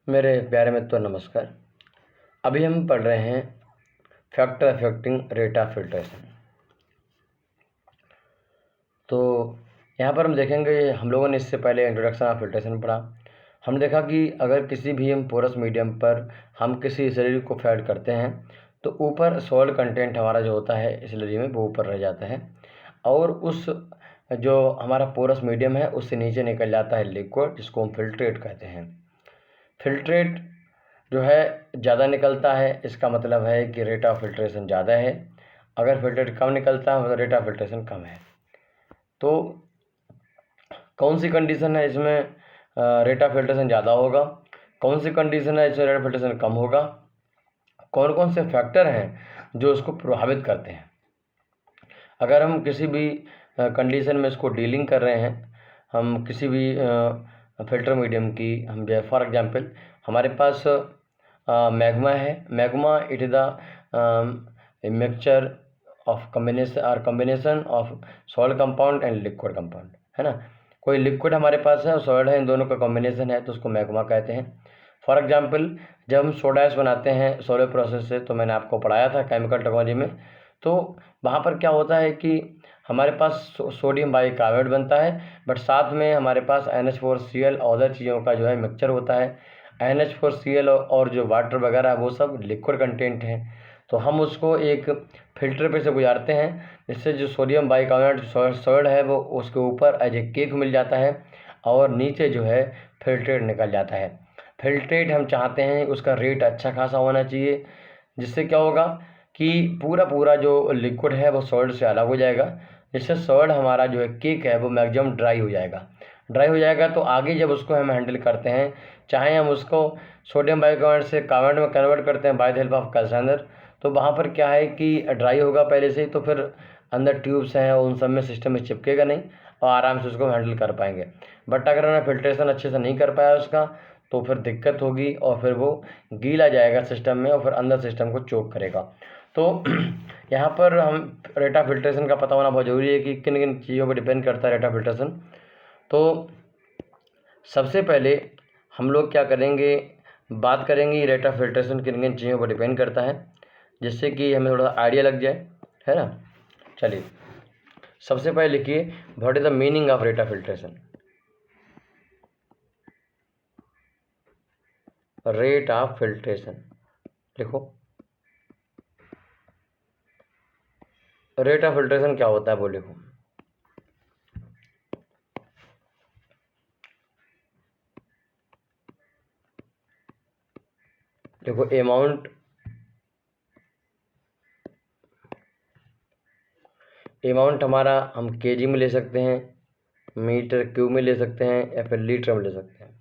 मेरे प्यारे मित्रों नमस्कार। अभी हम पढ़ रहे हैं factor affecting rate of filtration. तो यहाँ पर हम देखेंगे, हम लोगों ने इससे पहले इंट्रोडक्शन ऑफ फिल्ट्रेशन पढ़ा। हमने देखा कि अगर किसी भी हम पोरस मीडियम पर हम किसी स्लरी को फैड करते हैं तो ऊपर सॉल्ट कंटेंट हमारा जो होता है स्लरी में वो ऊपर रह जाता है, और उस जो हमारा पोरस मीडियम है उससे नीचे निकल जाता है लिक्विड, जिसको हम फिल्ट्रेट कहते हैं। फिल्ट्रेट जो है ज़्यादा निकलता है, इसका मतलब है कि रेट ऑफ फिल्ट्रेशन ज़्यादा है। अगर फिल्ट्रेट कम निकलता है मतलब रेट ऑफ फिल्ट्रेशन कम है। तो कौन सी कंडीशन है इसमें रेट ऑफ फिल्ट्रेशन ज़्यादा होगा, कौन सी कंडीशन है इसमें रेट ऑफ फिल्ट्रेशन कम होगा, कौन कौन से फैक्टर हैं जो इसको प्रभावित करते हैं। अगर हम किसी भी कंडीशन में इसको डीलिंग कर रहे हैं, हम किसी भी फिल्टर मीडियम की, हम जो फॉर एग्जांपल हमारे पास मैग्मा है। Magma it is the mixture of combination of salt compound and liquid compound, है ना। कोई लिक्विड हमारे पास है और सॉल्ट है, इन दोनों का कॉम्बिनेशन है तो उसको मैग्मा कहते हैं। फॉर एग्जांपल जब हम सोडा ऐश बनाते हैं सोलर प्रोसेस से, तो मैंने आपको पढ़ाया था केमिकल टेक्नोलॉजी में, तो वहाँ पर क्या होता है कि हमारे पास सोडियम बाइकार्बोनेट बनता है, बट साथ में हमारे पास NH4Cl और अदर चीज़ों का जो है मिक्सचर होता है। NH4Cl और जो वाटर वगैरह है वो सब लिक्विड कंटेंट है। तो हम उसको एक फ़िल्टर पे से गुजारते हैं, जिससे जो सोडियम बाइकार्बोनेट सॉल्ट है वो उसके ऊपर एज ए केक मिल जाता है, और नीचे जो है फिल्ट्रेट निकल जाता है। फिल्ट्रेट हम चाहते हैं उसका रेट अच्छा खासा होना चाहिए, जिससे क्या होगा कि पूरा जो लिक्विड है वो सॉल्ट से अलग हो जाएगा, जिससे सॉल्ट हमारा जो है केक है वो मैक्सिमम ड्राई हो जाएगा। तो आगे जब उसको हम हैंडल करते हैं, चाहे हम उसको सोडियम बाइकार्बोनेट से कार्बोनेट में कन्वर्ट करते हैं बाय द हेल्प ऑफ कैल्साइनर, तो वहाँ पर क्या है कि ड्राई होगा पहले से ही, तो फिर अंदर ट्यूब्स हैं उन सब में सिस्टम में चिपकेगा नहीं और आराम से उसको हैंडल कर पाएंगे। बट अगर हमने फिल्ट्रेशन अच्छे से नहीं कर पाया उसका, तो फिर दिक्कत होगी और फिर वो गीला जाएगा सिस्टम में और फिर अंदर सिस्टम को चोक करेगा। तो यहाँ पर हम रेट ऑफ फिल्ट्रेशन का पता होना बहुत ज़रूरी है कि किन किन चीज़ों पर डिपेंड करता है रेट ऑफ फिल्ट्रेशन। तो सबसे पहले हम लोग क्या करेंगे, बात करेंगे रेट ऑफ फिल्ट्रेशन किन किन चीज़ों पर डिपेंड करता है, जिससे कि हमें थोड़ा आइडिया लग जाए, है ना। चलिए सबसे पहले लिखिए, what is the meaning of rate of filtration. Rate of filtration लिखो। रेट ऑफ फिल्ट्रेशन क्या होता है वो लिखो। देखो अमाउंट हमारा हम केजी में ले सकते हैं, मीटर क्यूब में ले सकते हैं, या फिर लीटर में ले सकते हैं।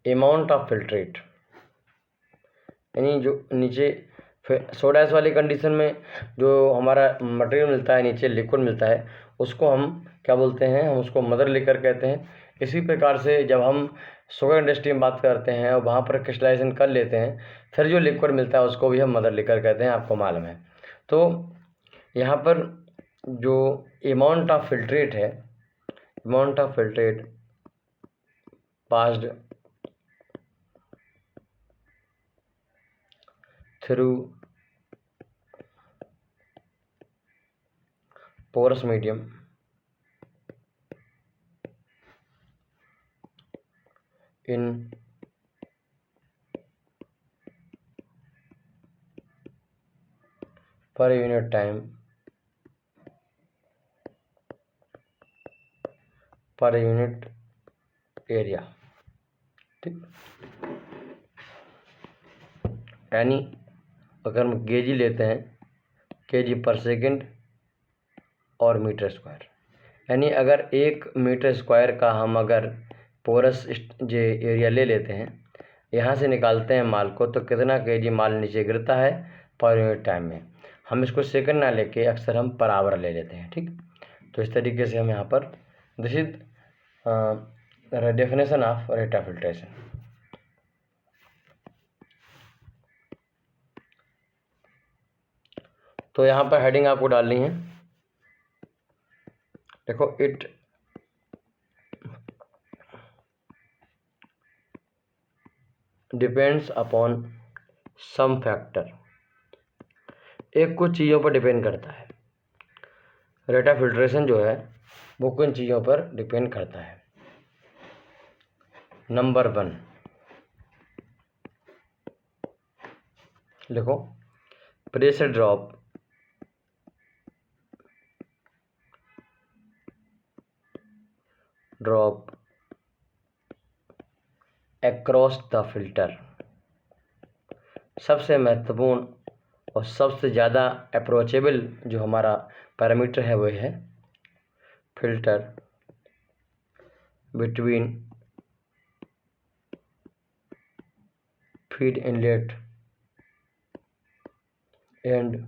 अमाउंट ऑफ फिल्ट्रेट यानी जो नीचे सोडा ऐश वाली कंडीशन में जो हमारा मटेरियल मिलता है, नीचे लिक्विड मिलता है, उसको हम क्या बोलते हैं, हम उसको मदर लिकर कहते हैं। इसी प्रकार से जब हम शुगर इंडस्ट्री में बात करते हैं और वहाँ पर क्रिस्टलाइजेशन कर लेते हैं, फिर जो लिक्विड मिलता है उसको भी हम मदर लिकर कहते हैं, आपको मालूम है। तो यहाँ पर जो अमाउंट ऑफ फिल्ट्रेट है, amount of filtrate passed through porous medium in per unit time per unit area, ठीक। यानी अगर हम केजी लेते हैं, केजी पर सेकंड और मीटर स्क्वायर, यानी अगर 1 मीटर स्क्वायर का हम अगर पोरस जो एरिया ले लेते हैं, यहाँ से निकालते हैं माल को, तो कितना केजी माल नीचे गिरता है पर यूनिट टाइम में। हम इसको सेकंड ना लेके अक्सर हम पर आवर ले लेते हैं, ठीक। तो इस तरीके से हम यहाँ पर this is definition of rate of filtration. तो यहाँ पर हेडिंग आपको डालनी है, देखो डिपेंड्स अपॉन सम फैक्टर, एक कुछ चीज़ों पर डिपेंड करता है। रेट ऑफ फिल्ट्रेशन जो है वो किन चीज़ों पर डिपेंड करता है। नंबर 1 लिखो, pressure drop across the filter. सबसे महत्वपूर्ण और सबसे ज़्यादा अप्रोचेबल जो हमारा पैरामीटर है वो है filter between feed inlet and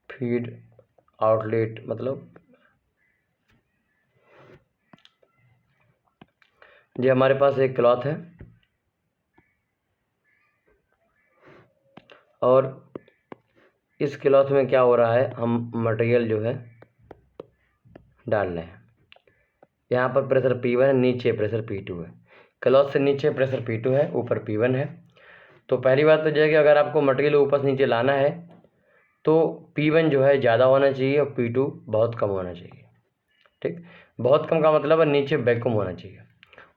feed outlet. मतलब ये हमारे पास एक क्लॉथ है और इस क्लॉथ में क्या हो रहा है, हम मटेरियल जो है डाल रहे हैं। यहाँ पर प्रेशर P1 है, नीचे प्रेशर P2 है। क्लॉथ से नीचे प्रेशर P2 है, ऊपर P1 है। तो पहली बात तो यह है कि अगर आपको मटेरियल ऊपर से नीचे लाना है तो P1 जो है ज़्यादा होना चाहिए और P2 बहुत कम होना चाहिए। ठीक, बहुत कम का मतलब है नीचे वैक्यूम होना चाहिए।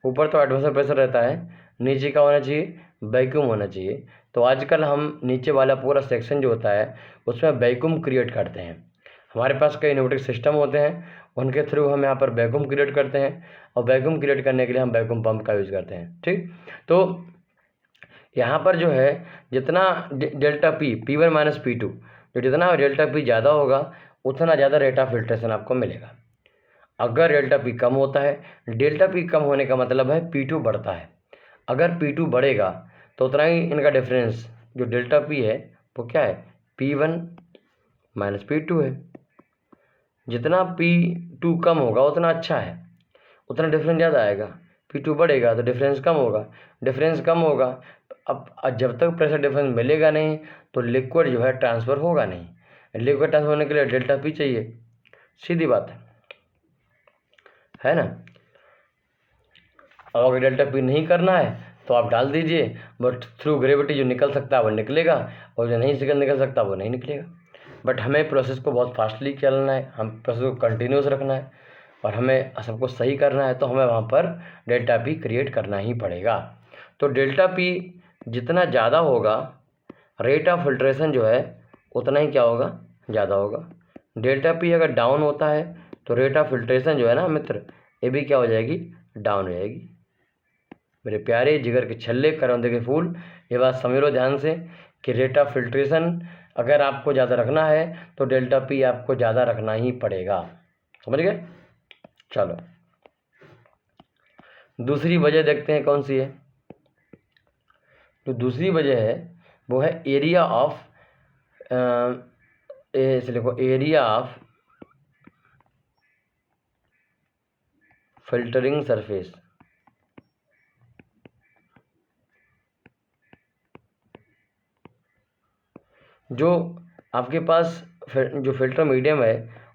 ऊपर तो एटमॉस्फेयर प्रेशर रहता है, नीचे का होना चाहिए, वैक्यूम होना चाहिए। तो आजकल हम नीचे वाला पूरा सेक्शन जो होता है उसमें वैक्यूम क्रिएट करते हैं। हमारे पास कई इनोवेटिव सिस्टम होते हैं, उनके थ्रू हम यहाँ पर वैक्यूम क्रिएट करते हैं और वैक्यूम क्रिएट करने के लिए हम वैक्यूम पंप का यूज़ करते हैं। ठीक, तो यहाँ पर जो है जितना डेल्टा P1 माइनस P2, जो जितना डेल्टा P ज़्यादा होगा उतना ज़्यादा रेट ऑफ फिल्ट्रेशन आपको मिलेगा। अगर डेल्टा P कम होता है, डेल्टा P कम होने का मतलब है P2 बढ़ता है। अगर P2 बढ़ेगा तो उतना ही इनका डिफरेंस जो डेल्टा P है वो क्या है, P1 माइनस P2 है। जितना P2 कम होगा उतना अच्छा है, उतना डिफरेंस ज़्यादा आएगा। P2 बढ़ेगा तो डिफरेंस कम होगा, डिफरेंस कम होगा। अब जब तक प्रेशर डिफरेंस मिलेगा नहीं तो लिक्विड जो है ट्रांसफ़र होगा नहीं। लिक्विड ट्रांसफर होने के लिए डेल्टा P चाहिए, सीधी बात है ना। अब अगर डेल्टा P नहीं करना है तो आप डाल दीजिए, बट थ्रू ग्रेविटी जो निकल सकता है वो निकलेगा और जो नहीं निकल सकता वो नहीं निकलेगा। बट हमें प्रोसेस को बहुत फास्टली चलना है, हम प्रोसेस को कंटिन्यूस रखना है और हमें सबको सही करना है, तो हमें वहाँ पर डेल्टा P क्रिएट करना ही पड़ेगा। तो डेल्टा P जितना ज़्यादा होगा रेट ऑफ फिल्ट्रेशन जो है उतना ही क्या होगा, ज़्यादा होगा। डेल्टा P अगर डाउन होता है तो रेट ऑफ फिल्ट्रेशन जो है ना मित्र, ये भी क्या हो जाएगी, डाउन हो जाएगी। मेरे प्यारे जिगर के छल्ले करौंदे के फूल, ये बात समझ लो ध्यान से कि रेट ऑफ फिल्ट्रेशन अगर आपको ज़्यादा रखना है तो डेल्टा P आपको ज़्यादा रखना ही पड़ेगा। समझ गए। चलो दूसरी वजह देखते हैं कौन सी है। तो दूसरी वजह है वो है एरिया ऑफ, ऐसे लिखो, एरिया ऑफ फिल्टरिंग सरफेस। जो आपके पास जो फिल्टर मीडियम है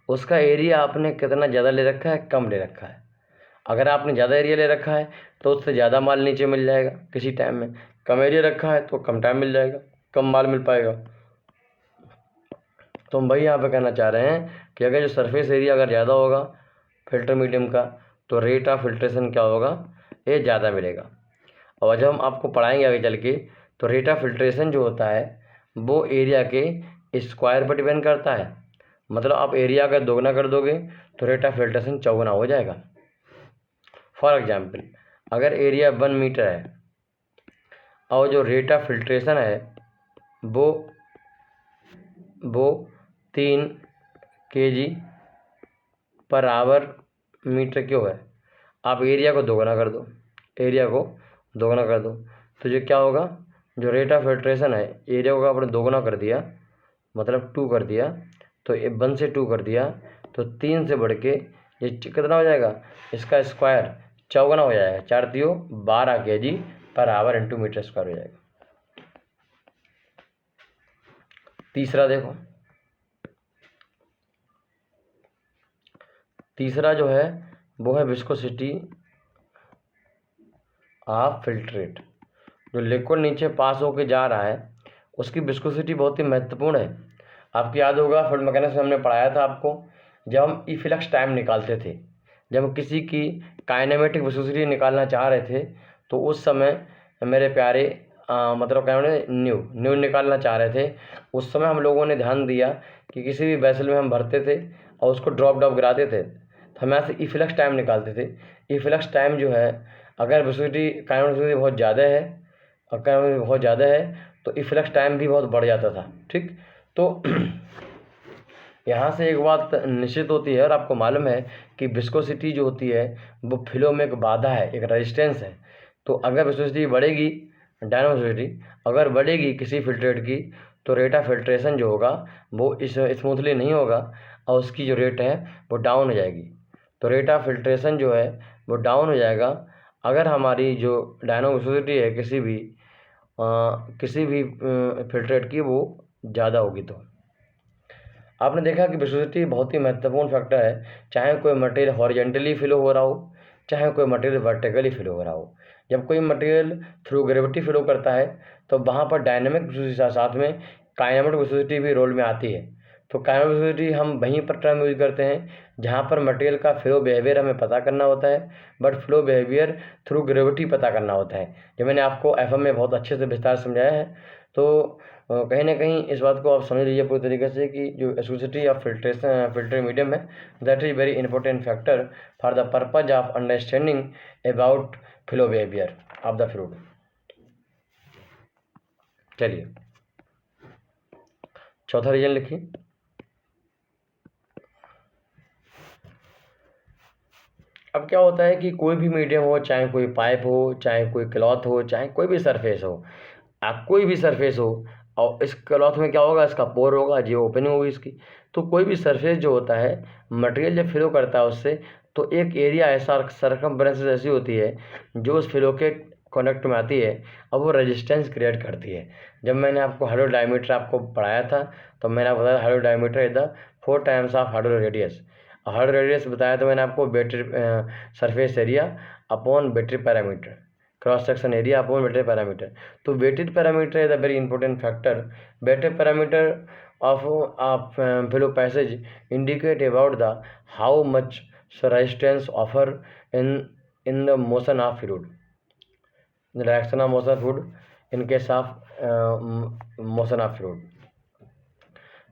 उसका एरिया आपने कितना ज़्यादा ले रखा है, कम ले रखा है। अगर आपने ज़्यादा एरिया ले रखा है तो उससे ज़्यादा माल नीचे मिल जाएगा किसी टाइम में, कम एरिया रखा है तो कम टाइम मिल जाएगा, कम माल मिल पाएगा। तो हम भाई यहाँ पे कहना चाह रहे हैं कि अगर जो सरफेस एरिया अगर ज़्यादा होगा फिल्टर मीडियम का तो रेट ऑफ फिल्ट्रेशन क्या होगा, ये ज़्यादा मिलेगा। और जब हम आपको पढ़ाएंगे आगे चल के तो रेट ऑफ फिल्ट्रेशन जो होता है वो एरिया के स्क्वायर पर डिपेंड करता है। मतलब आप एरिया अगर दोगुना कर दोगे तो रेट ऑफ फिल्ट्रेशन चौगुना हो जाएगा। फॉर एग्जाम्पल अगर एरिया 1 मीटर है और जो रेट ऑफ फिल्ट्रेशन है वो 3 kg पर आवर मीटर क्यों है, आप एरिया को दोगुना कर दो, एरिया को दोगुना कर दो तो ये क्या होगा, जो रेट ऑफ फिल्ट्रेशन है एरिया को आपने दोगुना कर दिया मतलब 2 कर दिया, तो 1 से 2 कर दिया तो 3 से बढ़ के ये कितना हो जाएगा, इसका स्क्वायर चौगुना हो जाएगा। 4 3 12 kg per hour into metre square हो जाएगा। तीसरा देखो, तीसरा जो है वो है विस्कोसिटी ऑफ फिल्ट्रेट। जो लिक्विड नीचे पास होके जा रहा है उसकी विस्कोसिटी बहुत ही महत्वपूर्ण है। आपको याद होगा फ्लूइड मैकेनिक्स में हमने पढ़ाया था आपको, जब हम इफ्लक्स टाइम निकालते थे, जब हम किसी की काइनेमेटिक विस्कोसिटी निकालना चाह रहे थे तो उस समय मेरे प्यारे मतलब क्या न्यू निकालना चाह रहे थे, उस समय हम लोगों ने ध्यान दिया कि किसी भी वेसल में हम भरते थे और उसको ड्रॉप गिराते थे तो हम यहाँ से इफ्लक्स टाइम निकालते थे। इफ्लक्स टाइम जो है, अगर विस्कोसिटी काइनेमेटिक विस्कोसिटी बहुत ज़्यादा है और काइनेमेटिक बहुत ज़्यादा है तो इफ्लक्स टाइम भी बहुत बढ़ जाता था। ठीक, तो यहाँ से एक बात निश्चित होती है और आपको मालूम है कि विस्कोसिटी जो होती है वो फ्लो में एक बाधा है, एक रेजिस्टेंस है। तो अगर विस्कोसिटी बढ़ेगी, डायनामोसिटी अगर बढ़ेगी किसी फिल्ट्रेट की, तो रेट ऑफ फिल्ट्रेशन जो होगा वो इस स्मूथली नहीं होगा और उसकी जो रेट है वो डाउन हो जाएगी। तो रेट ऑफ फिल्ट्रेशन जो है वो डाउन हो जाएगा अगर हमारी जो डायनामोसिटी है किसी भी फिल्ट्रेट की वो ज़्यादा होगी। तो आपने देखा कि विस्कोसिटी बहुत ही महत्वपूर्ण फैक्टर है, चाहे कोई मटेरियल हॉरिजेंटली फ्लो हो रहा हो, चाहे कोई मटेरियल वर्टिकली फ्लो हो रहा हो। जब कोई मटेरियल थ्रू ग्रेविटी फ्लो करता है तो वहाँ पर डायनेमिक विस्कोसिटी साथ में काइनेमेटिक विस्कोसिटी भी रोल में आती है। तो काइनेमेटिक विस्कोसिटी हम वहीं पर टर्म यूज करते हैं जहाँ पर मटेरियल का फ्लो बिहेवियर हमें पता करना होता है, but flow behaviour through gravity पता करना होता है। जो मैंने आपको एफएम में बहुत अच्छे से विस्तार समझाया है। तो कहीं ना कहीं इस बात को आप समझ लीजिए पूरी तरीके से कि जो विस्कोसिटी ऑफ फिल्टर मीडियम है that is very important factor for the purpose of understanding about flow behaviour of the fluid. चलिए चौथा रीजन लिखिए। अब क्या होता है कि कोई भी मीडियम हो, चाहे कोई पाइप हो, चाहे कोई क्लॉथ हो, चाहे कोई भी सरफेस हो, कोई भी सरफेस हो, और इस क्लॉथ में क्या होगा, इसका पोर होगा, जो ओपनिंग होगी इसकी। तो कोई भी सरफेस जो होता है, मटेरियल जब फ्लो करता है उससे, तो एक एरिया ऐसा सरकमफ्रेंस ऐसी होती है जो उस फ्लो के कॉन्टेक्ट में आती है और वो रेजिस्टेंस क्रिएट करती है। जब मैंने आपको हाइड्रो डायमीटर आपको पढ़ाया था तो मैंने आपको बताया hydro diameter is the 4 times of hydro radius. Hydro radius बताया तो मैंने आपको battery surface area upon battery parameter, cross section area upon wetted parameter. तो wetted parameter is a very important factor. Wetted parameter of flow passage indicate about the how much resistance offer in the motion of fluid, the direction of motion of fluid in case of motion of fluid।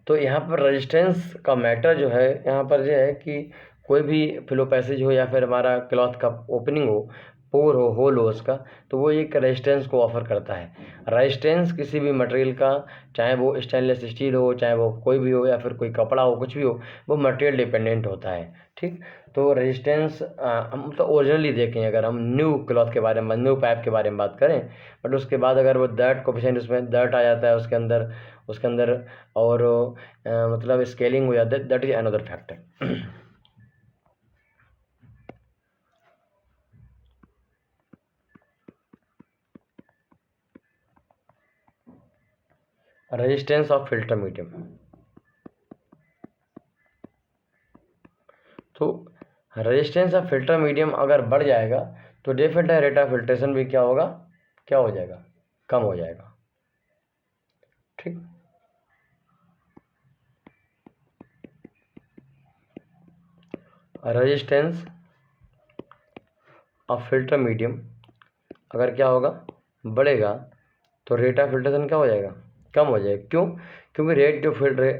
तो यहाँ पर resistance का matter जो है यहाँ पर यह है कि कोई भी फ्लो पैसेज हो या फिर हमारा क्लॉथ का ओपनिंग हो, पोर हो, होल हो उसका, तो वो एक रेजिस्टेंस को ऑफर करता है। रेजिस्टेंस किसी भी मटेरियल का, चाहे वो स्टेनलेस स्टील हो, चाहे वो कोई भी हो या फिर कोई कपड़ा हो, कुछ भी हो, वो मटेरियल डिपेंडेंट होता है। ठीक, तो रेजिस्टेंस हम तो ओरिजिनली देखें, अगर हम न्यू क्लॉथ के बारे में, न्यू पाइप के बारे में बात करें, बट उसके बाद अगर वो डर्ट कोफिशिएंट, उसमें डर्ट आ जाता है उसके अंदर और मतलब स्केलिंग हो जाता है, that is another factor. Resistance of filter medium. तो रेजिस्टेंस ऑफ फिल्टर मीडियम अगर बढ़ जाएगा तो डेफिनेटली रेट ऑफ फिल्ट्रेशन भी क्या होगा, क्या हो जाएगा, कम हो जाएगा। ठीक, रेजिस्टेंस ऑफ फिल्टर मीडियम अगर क्या होगा, बढ़ेगा, तो रेट ऑफ फिल्ट्रेशन क्या हो जाएगा, कम हो जाएगा। क्यों? क्योंकि रेट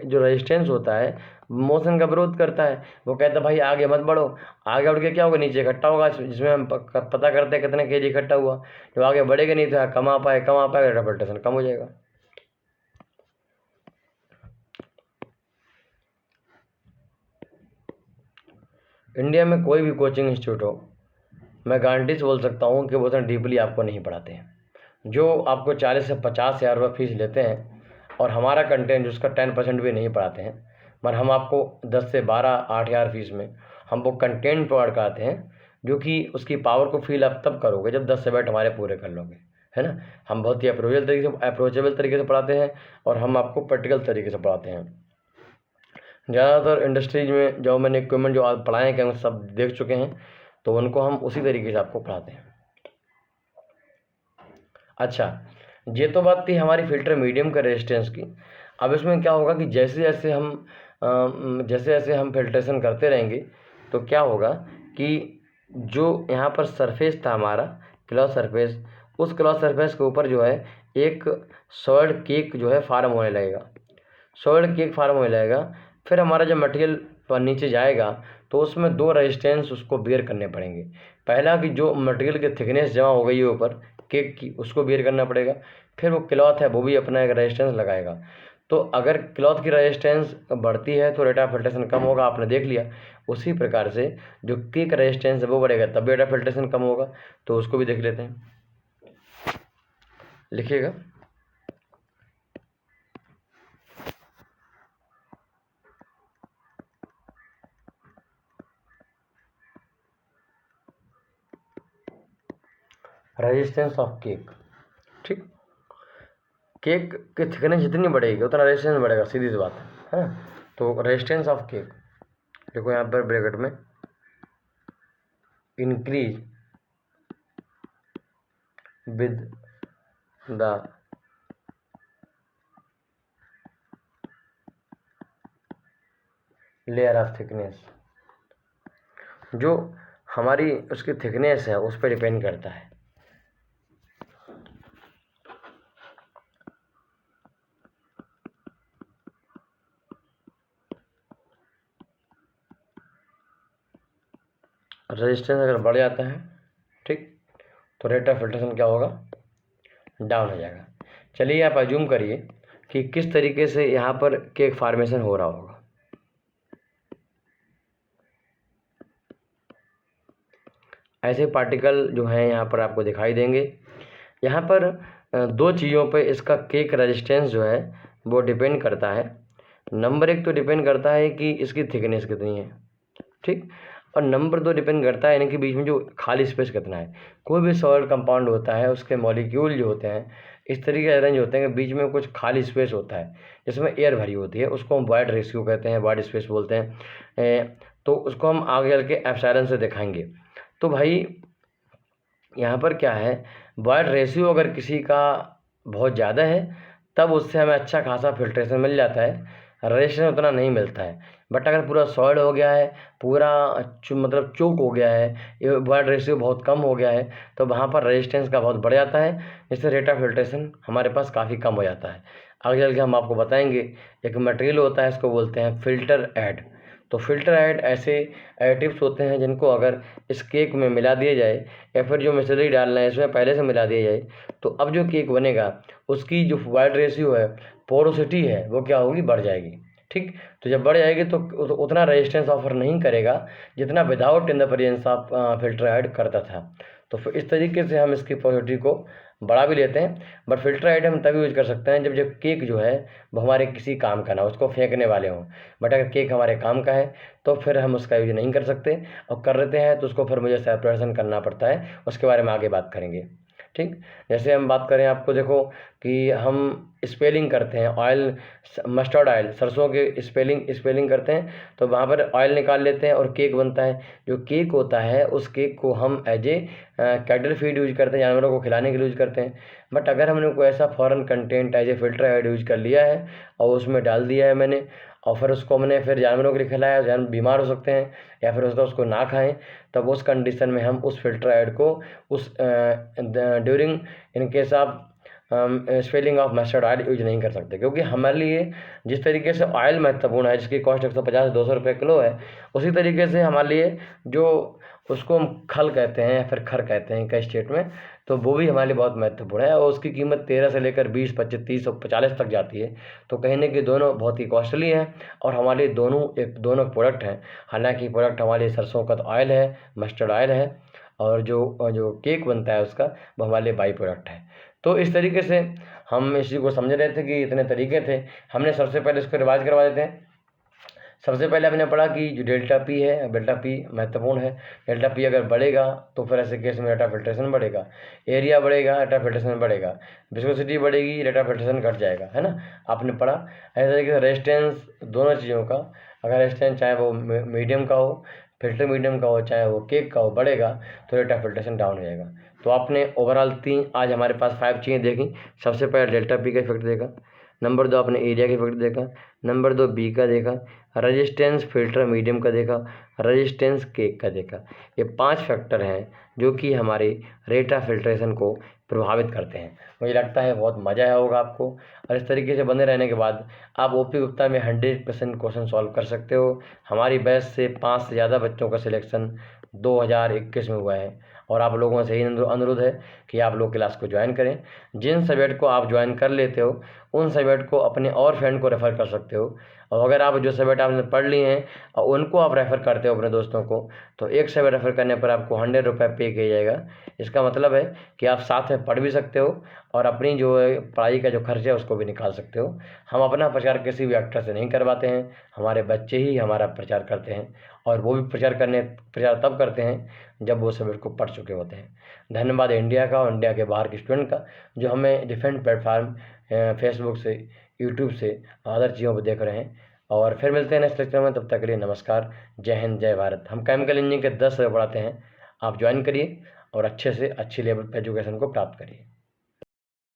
जो रेजिस्टेंस होता है मोशन का विरोध करता है। वो कहता है भाई आगे मत बढ़ो, आगे बढ़ के क्या होगा, नीचे इकट्ठा होगा, जिसमें हम पता करते हैं कितने केजी इकट्ठा हुआ। जो आगे बढ़ेगा नहीं तो कम आ पाएगा, रेट ऑफ फिल्ट्रेशन कम हो जाएगा। इंडिया में कोई भी कोचिंग इंस्टीट्यूट हो, मैं गारंटी से बोल सकता हूँ कि वो इतना डीपली आपको नहीं पढ़ाते हैं। जो आपको 40 से 50 हज़ार रुपये फीस लेते हैं और हमारा कंटेंट उसका 10% भी नहीं पढ़ाते हैं, मगर हम आपको 10 से 8 हज़ार फीस में हम वो कंटेंट प्रोवाइड कराते हैं, जो कि उसकी पावर को फील आप तब करोगे जब 10 सब्जेक्ट हमारे पूरे कर लोगे, है ना। हम बहुत ही अप्रोचेबल तरीके से पढ़ाते हैं और हम आपको प्रैक्टिकल तरीके से पढ़ाते हैं। ज़्यादातर इंडस्ट्रीज में जो मैंने इक्विपमेंट जो आज पढ़ाए हैं सब देख चुके हैं, तो उनको हम उसी तरीके से आपको पढ़ाते हैं। अच्छा, ये तो बात थी हमारी फ़िल्टर मीडियम का रेजिस्टेंस की। अब इसमें क्या होगा कि जैसे जैसे हम फ़िल्ट्रेशन करते रहेंगे, तो क्या होगा कि जो यहाँ पर सरफेस था हमारा क्लॉथ सरफेस, उस क्लॉथ सरफेस के ऊपर जो है एक सॉलिड केक जो है फॉर्म होने लगेगा। सॉलिड केक फॉर्म होने लगेगा, फिर हमारा जब मटेरियल पर नीचे जाएगा तो उसमें 2 रेजिस्टेंस उसको बेयर करने पड़ेंगे। पहला कि जो मटेरियल की थिकनेस जमा हो गई है ऊपर केक की, उसको बेयर करना पड़ेगा। फिर वो क्लॉथ है वो भी अपना एक रेजिस्टेंस लगाएगा। तो अगर क्लॉथ की रेजिस्टेंस बढ़ती है तो रेट ऑफ फिल्ट्रेशन कम होगा, आपने देख लिया। उसी प्रकार से जो केक रेजिस्टेंस है वो बढ़ेगा तब रेट ऑफ फिल्ट्रेशन कम होगा। तो उसको भी देख लेते हैं, लिखिएगा। रेजिस्टेंस ऑफ केक, ठीक। केक की थिकनेस जितनी बढ़ेगी उतना रेजिस्टेंस बढ़ेगा, सीधी सी बात है। तो रेजिस्टेंस ऑफ केक देखो यहाँ पर ब्रैकेट में, increase with the layer of thickness. जो हमारी उसकी थिकनेस है उस पर डिपेंड करता है। रेजिस्टेंस अगर बढ़ जाता है, ठीक, तो रेट ऑफ फिल्ट्रेशन क्या होगा, डाउन हो जाएगा। चलिए आप अज्यूम करिए कि किस तरीके से यहाँ पर केक फॉर्मेशन हो रहा होगा। ऐसे पार्टिकल जो हैं यहाँ पर आपको दिखाई देंगे। यहाँ पर 2 चीज़ों पे इसका केक रेजिस्टेंस जो है वो डिपेंड करता है। नंबर 1 तो डिपेंड करता है कि इसकी थिकनेस कितनी है, ठीक, और नंबर 2 डिपेंड करता है इनके बीच में जो खाली स्पेस कितना है। कोई भी सॉलिड कंपाउंड होता है उसके मॉलिक्यूल जो होते हैं इस तरीके से अरेंज होते हैं कि बीच में कुछ खाली स्पेस होता है जिसमें एयर भरी होती है, उसको हम वॉइड रेशियो कहते हैं, वॉइड स्पेस बोलते हैं। तो उसको हम आगे चल के एप्सिलॉन से दिखाएंगे। तो भाई यहाँ पर क्या है, वॉइड रेशियो अगर किसी का बहुत ज़्यादा है तब उससे हमें अच्छा खासा फिल्ट्रेशन मिल जाता है, रेजिस्टेंस उतना नहीं मिलता है। बट अगर पूरा सॉलिड हो गया है, पूरा मतलब चोक हो गया है, ये वॉइड रेशियो बहुत कम हो गया है, तो वहाँ पर रेजिस्टेंस का बहुत बढ़ जाता है, जिससे रेट ऑफ फिल्ट्रेशन हमारे पास काफ़ी कम हो जाता है। आगे चल के हम आपको बताएंगे। एक मटेरियल होता है, इसको बोलते हैं फ़िल्टर ऐड। तो फ़िल्टर ऐड ऐसे एडिटिव्स होते हैं जिनको अगर इस केक में मिला दिया जाए या फिर जो मिश्री डालना है इसमें पहले से मिला दिया जाए, तो अब जो केक बनेगा उसकी जो वॉइड रेशियो है, पोरोसिटी है, वो क्या होगी, बढ़ जाएगी, ठीक। तो जब बढ़ जाएगी तो उतना रेजिस्टेंस ऑफर नहीं करेगा जितना without in the presence of filter add करता था। तो फिर इस तरीके से हम इसकी पोरोसिटी को बढ़ा भी लेते हैं। बट फ़िल्टर ऐड हम तभी यूज़ कर सकते हैं जब केक जो है वो हमारे किसी काम का ना, उसको फेंकने वाले हों। बट अगर केक हमारे काम का है तो फिर हम उसका यूज नहीं कर सकते, और कर लेते हैं तो उसको फिर मुझे सेपरेशन करना पड़ता है, उसके बारे में आगे बात करेंगे, ठीक। जैसे हम बात करें, आपको देखो कि हम स्पेलिंग करते हैं ऑयल, मस्टर्ड ऑयल, सरसों के स्पेलिंग करते हैं तो वहाँ पर ऑयल निकाल लेते हैं और केक बनता है। जो केक होता है उस केक को हम as a cattle feed use करते हैं, जानवरों को खिलाने के लिए यूज करते हैं। बट अगर हमने कोई ऐसा foreign content as a filter aid use कर लिया है और उसमें डाल दिया है मैंने, और फिर उसको हमने फिर जानवरों के लिए खिलाया, जानवर बीमार हो सकते हैं या फिर उसको ना खाएं, तब उस कंडीशन में हम उस फ़िल्टर ऐड को उस during in case of spelling of mustard oil use नहीं कर सकते। क्योंकि हमारे लिए जिस तरीके से ऑयल महत्वपूर्ण है, जिसकी कॉस्ट 150 से 200 रुपये किलो है, उसी तरीके से हमारे लिए जो उसको हम खल कहते हैं या फिर खर कहते हैं कई स्टेट में, तो वो भी हमारे लिए बहुत महत्वपूर्ण है और उसकी कीमत 13 से लेकर 20, 25, 30 और 40 तक जाती है। तो कहीं ना कहीं दोनों बहुत ही कॉस्टली हैं और हमारे लिए दोनों प्रोडक्ट हैं। हालांकि प्रोडक्ट हमारे लिए सरसों का तो ऑयल है, मस्टर्ड ऑयल है, और जो केक बनता है उसका वो हमारे लिए बाई प्रोडक्ट है। तो इस तरीके से हम इसी को समझ रहे थे कि इतने तरीके थे। हमने सबसे पहले इसको रिवाइज करवा देते हैं। सबसे पहले हमने पढ़ा कि जो डेल्टा पी है, डेल्टा पी महत्वपूर्ण है। डेल्टा पी अगर बढ़ेगा तो फिर ऐसे केस में रेट ऑफ फिल्ट्रेशन बढ़ेगा, एरिया बढ़ेगा, रेट ऑफ फिल्ट्रेशन बढ़ेगा, विस्कोसिटी बढ़ेगी, रेट ऑफ फिल्ट्रेशन घट जाएगा, है ना, आपने पढ़ा। ऐसे तरीके से रेजिस्टेंस दोनों चीज़ों का अगर रेजिस्टेंस चाहे वो मीडियम का हो, फिल्टर मीडियम का हो, चाहे वो केक का हो, बढ़ेगा तो रेट ऑफ फिल्ट्रेशन डाउन हो जाएगा। तो आपने ओवरऑल 3 आज हमारे पास 5 चीज़ें देखी। सबसे पहले डेल्टा पी का इफेक्ट देखा, नंबर 2 आपने एरिया का इफेक्ट देखा, नंबर 2 बी का देखा, रेजिस्टेंस फिल्टर मीडियम का देखा, रेजिस्टेंस केक का देखा। ये 5 फैक्टर हैं जो कि हमारे रेट ऑफ फिल्ट्रेशन को प्रभावित करते हैं। मुझे लगता है बहुत मज़ा आया होगा आपको, और इस तरीके से बने रहने के बाद आप ओपी गुप्ता में 100% क्वेश्चन सॉल्व कर सकते हो। हमारी बैच से 5 से ज़्यादा बच्चों का सिलेक्शन 2021 में हुआ है, और आप लोगों से यही अनुरोध है कि आप लोग क्लास को ज्वाइन करें। जिन सब्जेक्ट को आप ज्वाइन कर लेते हो उन सब्जेक्ट को अपने और फ्रेंड को रेफ़र कर सकते हो, और अगर आप जो सब्जेक्ट आपने पढ़ लिए हैं और उनको आप रेफ़र करते हो अपने दोस्तों को, तो एक सब्जेक्ट रेफ़र करने पर आपको 100 रुपये पे किया जाएगा। इसका मतलब है कि आप साथ में पढ़ भी सकते हो और अपनी जो है पढ़ाई का जो खर्च है उसको भी निकाल सकते हो। हम अपना प्रचार किसी भी एक्टर से नहीं करवाते हैं, हमारे बच्चे ही हमारा प्रचार करते हैं, और वो भी प्रचार तब करते हैं जब वो सब्जेक्ट को पढ़ चुके होते हैं। धन्यवाद इंडिया का और इंडिया के बाहर के स्टूडेंट का जो हमें डिफरेंट प्लेटफार्म फेसबुक से, यूट्यूब से, अदर चीज़ों पर देख रहे हैं। और फिर मिलते हैं नेक्स्ट लेक्चर में, तब तक के लिए नमस्कार, जय हिंद, जय भारत। हम केमिकल इंजीनियरिंग के 10 सब्जेक्ट पढ़ाते हैं, आप ज्वाइन करिए और अच्छे से अच्छी लेवल पर एजुकेशन को प्राप्त करिए।